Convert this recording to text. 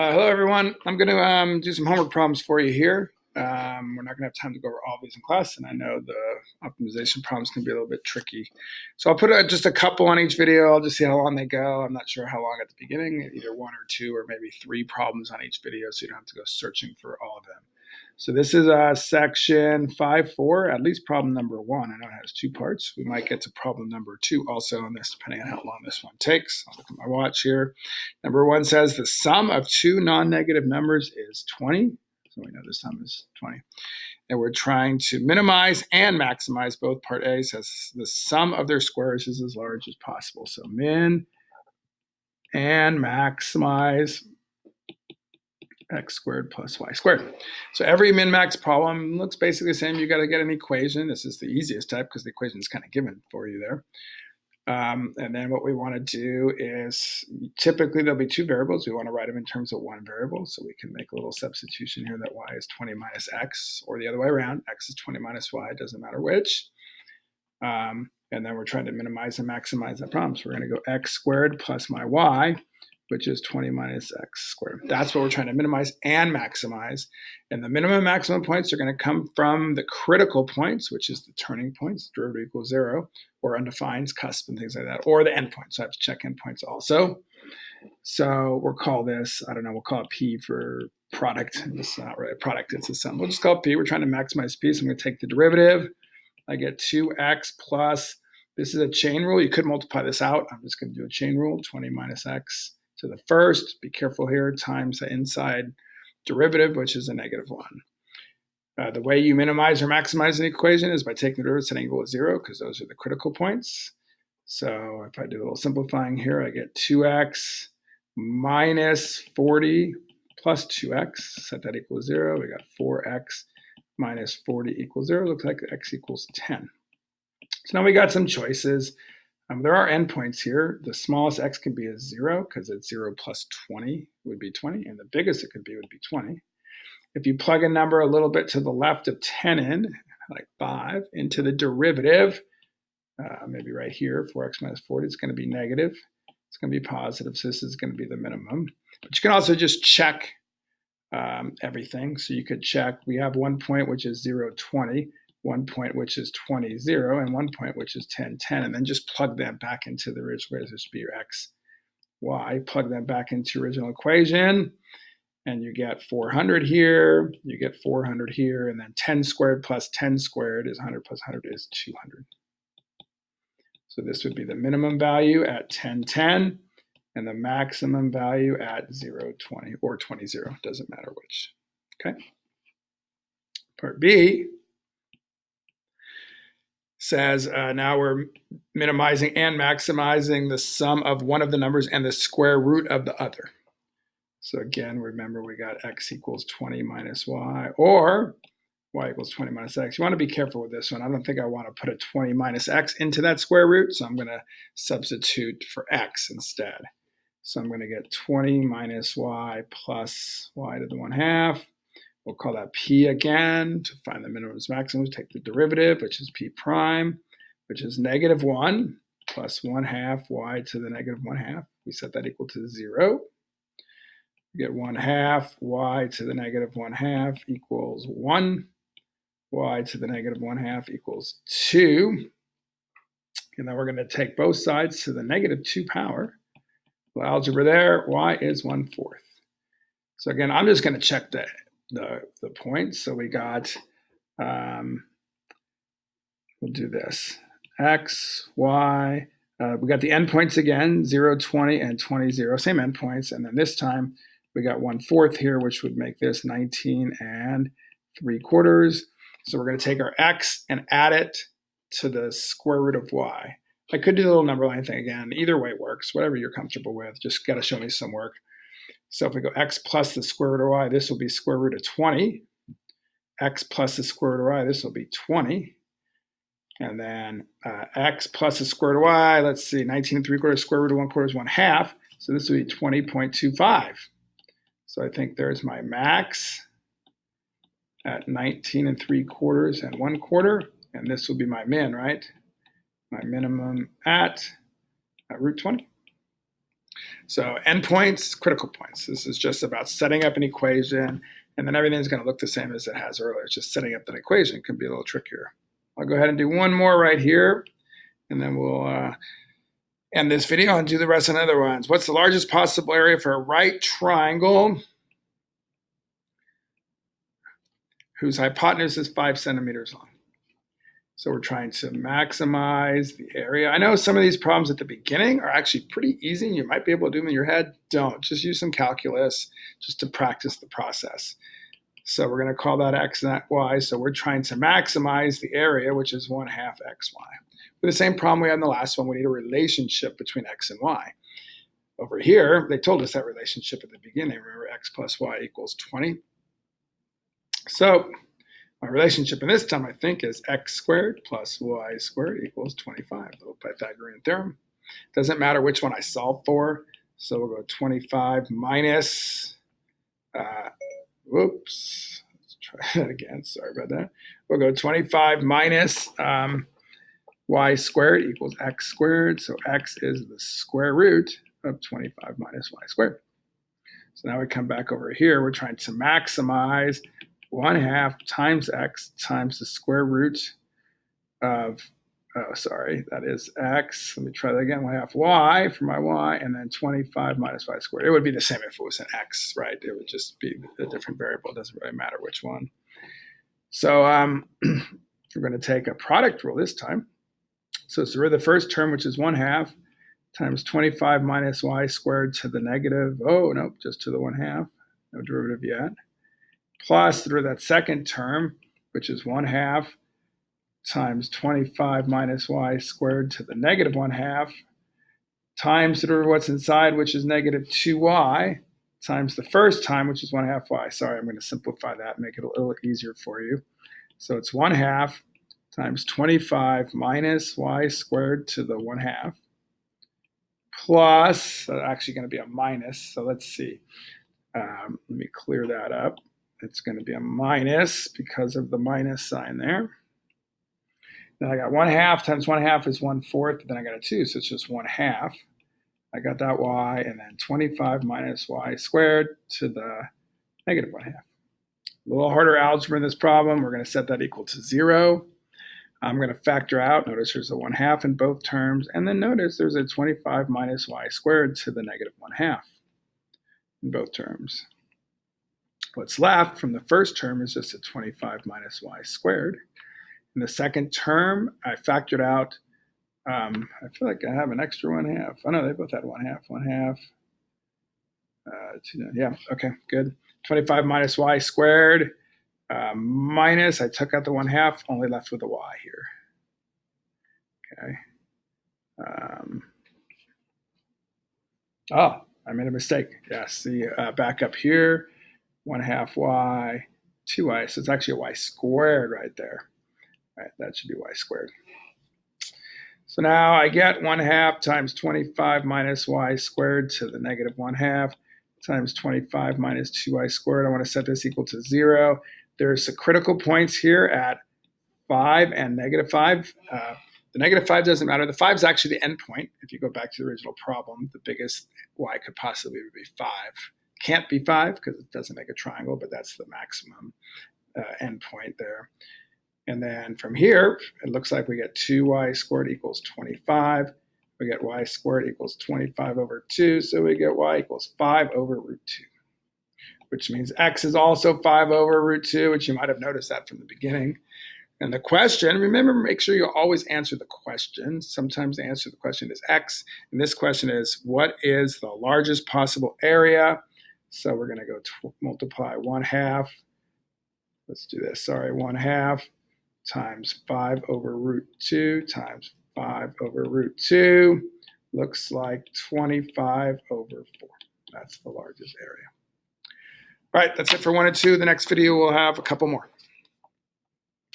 Hello, everyone. I'm going to do some homework problems for you here. We're not going to have time to go over all these in class, and I know the optimization problems can be a little bit tricky. So I'll put just a couple on each video. I'll just see how long they go. I'm not sure how long at the beginning, either one or two or maybe three problems on each video, so you don't have to go searching for all of them. So this is section 5.4, at least problem number 1. I know it has 2 parts. We might get to problem number 2 also on this, depending on how long this one takes. I'll look at my watch here. Number 1 says the sum of 2 non-negative numbers is 20. So we know the sum is 20. And we're trying to minimize and maximize both. Part A says the sum of their squares is as large as possible. So min and maximize x squared plus y squared. So every min-max problem looks basically the same. You got to get an equation. This is the easiest type because the equation is kind of given for you there. And then what we want to do is typically there'll be 2 variables. We want to write them in terms of 1 variable. So we can make a little substitution here that y is 20 minus x, or the other way around. X is 20 minus y, it doesn't matter which. And then we're trying to minimize and maximize that problem. So we're going to go x squared plus my y, which is 20 minus x squared. That's what we're trying to minimize and maximize. And the minimum and maximum points are going to come from the critical points, which is the turning points, derivative equals 0, or undefined, cusp, and things like that, or the endpoints. So I have to check endpoints also. So we'll call this, I don't know, we'll call it P for product. It's not really a product, it's a sum. We'll just call it P. We're trying to maximize P, so I'm going to take the derivative. I get 2x plus, this is a chain rule. You could multiply this out. I'm just going to do a chain rule, 20 minus x to the first, be careful here, times the inside derivative, which is a -1. The way you minimize or maximize an equation is by taking the derivative setting equal to 0, because those are the critical points. So if I do a little simplifying here, I get 2x minus 40 plus 2x, set that equal to 0. We got 4x minus 40 equals 0. Looks like x equals 10. So now we got some choices. There are endpoints here. The smallest x can be a 0 because it's 0 plus 20 would be 20, and the biggest it could be would be 20. If you plug a number a little bit to the left of 10 in, like 5, into the derivative, maybe right here, 4x minus 40, it's going to be negative. It's going to be positive, so this is going to be the minimum. But you can also just check everything. So you could check, we have 1 point which is 0, 20. 1 point which is 20, 0, and 1 point which is 10, 10, and then just plug them back into the original, this should be your x, y, plug them back into original equation, and you get 400 here, you get 400 here, and then 10 squared plus 10 squared is 100 plus 100 is 200. So this would be the minimum value at 10, 10, and the maximum value at 0, 20, or 20, 0, doesn't matter which, okay? Part B says now we're minimizing and maximizing the sum of one of the numbers and the square root of the other. So again, remember we got x equals 20 minus y, or y equals 20 minus x. You want to be careful with this one. I don't think I want to put a 20 minus x into that square root, so I'm going to substitute for x instead. So I'm going to get 20 minus y plus y to the 1/2. We'll call that P again. To find the minimums maximums, take the derivative, which is P prime, which is -1 plus 1/2 y to the -1/2. We set that equal to 0. We get 1/2 y to the -1/2 equals 1. Y to the -1/2 equals 2. And then we're going to take both sides to the -2 power. Well, algebra there, y is 1/4. So again, I'm just going to check the points. So we got, we'll do this, x, y, we got the endpoints again, 0, 20, and 20, 0, same endpoints. And then this time we got 1/4 here, which would make this 19 3/4. So we're going to take our x and add it to the square root of y. I could do the little number line thing again. Either way works, whatever you're comfortable with. Just got to show me some work. So if we go x plus the square root of y, this will be square root of 20. X plus the square root of y, this will be 20. And then x plus the square root of y, let's see, 19 3/4, square root of 1/4 is 1/2. So this will be 20.25. So I think there's my max at 19 3/4 and 1/4. And this will be my min, right? My minimum at root 20. So endpoints, critical points. This is just about setting up an equation, and then everything's going to look the same as it has earlier. It's just setting up that equation. It can be a little trickier. I'll go ahead and do one more right here, and then we'll end this video and do the rest of the other ones. What's the largest possible area for a right triangle whose hypotenuse is 5 centimeters long? So we're trying to maximize the area. I know some of these problems at the beginning are actually pretty easy. You might be able to do them in your head. Don't. Just use some calculus just to practice the process. So we're going to call that x and that y. So we're trying to maximize the area, which is 1/2 xy. With the same problem we had in the last one, we need a relationship between x and y. Over here, they told us that relationship at the beginning. Remember, x plus y equals 20. So my relationship in this time, I think, is x squared plus y squared equals 25. Little Pythagorean theorem. Doesn't matter which one I solve for. So we'll go 25 minus, whoops, let's try that again. Sorry about that. We'll go 25 minus y squared equals x squared. So x is the square root of 25 minus y squared. So now we come back over here. We're trying to maximize 1/2 times x times the square root of, that is x. Let me try that again. 1/2 y for my y, and then 25 minus y squared. It would be the same if it was an x, right? It would just be a different variable. It doesn't really matter which one. So we're going to take a product rule this time. So it's the first term, which is 1/2 times 25 minus y squared to the negative, just to the 1/2. No derivative yet. Plus that second term, which is 1/2 times 25 minus y squared to the negative 1/2 times what's inside, which is negative 2y, times the first time, which is 1/2 y. Sorry, I'm going to simplify that and make it a little easier for you. So it's 1/2 times 25 minus y squared to the 1/2 plus, actually going to be a minus. So let's see. Let me clear that up. It's going to be a minus because of the minus sign there. Then I got 1/2 times 1/2 is 1/4. Then I got a 2, so it's just 1/2. I got that y, and then 25 minus y squared to the negative 1/2. A little harder algebra in this problem. We're going to set that equal to 0. I'm going to factor out. Notice there's a 1/2 in both terms. And then notice there's a 25 minus y squared to the negative 1/2 in both terms. What's left from the first term is just a 25 minus y squared. In the second term, I factored out, I feel like I have an extra 1/2. Oh no, they both had 1/2, 1/2. Yeah, okay, good. 25 minus y squared minus, I took out the 1/2, only left with a y here. Okay. I made a mistake. Yeah, see, back up here. 1/2 y, 2y, so it's actually a y squared right there. Right, that should be y squared. So now I get 1/2 times 25 minus y squared to the negative 1/2 times 25 minus 2y squared. I want to set this equal to 0. There's the critical points here at 5 and negative 5. The negative 5 doesn't matter. The 5 is actually the endpoint. If you go back to the original problem, the biggest y could possibly be 5. Can't be 5 because it doesn't make a triangle, but that's the maximum endpoint there. And then from here, it looks like we get 2y squared equals 25. We get y squared equals 25 over 2, so we get y equals 5 over root 2, which means x is also 5 over root 2, which you might have noticed that from the beginning. And the question, remember, make sure you always answer the question. Sometimes the answer to the question is x, and this question is, what is the largest possible area? So we're going to go multiply 1/2. Let's do this. 1/2 times 5 over root 2 times 5 over root 2 looks like 25 over 4. That's the largest area. All right, that's it for 1 and 2. The next video we'll have a couple more.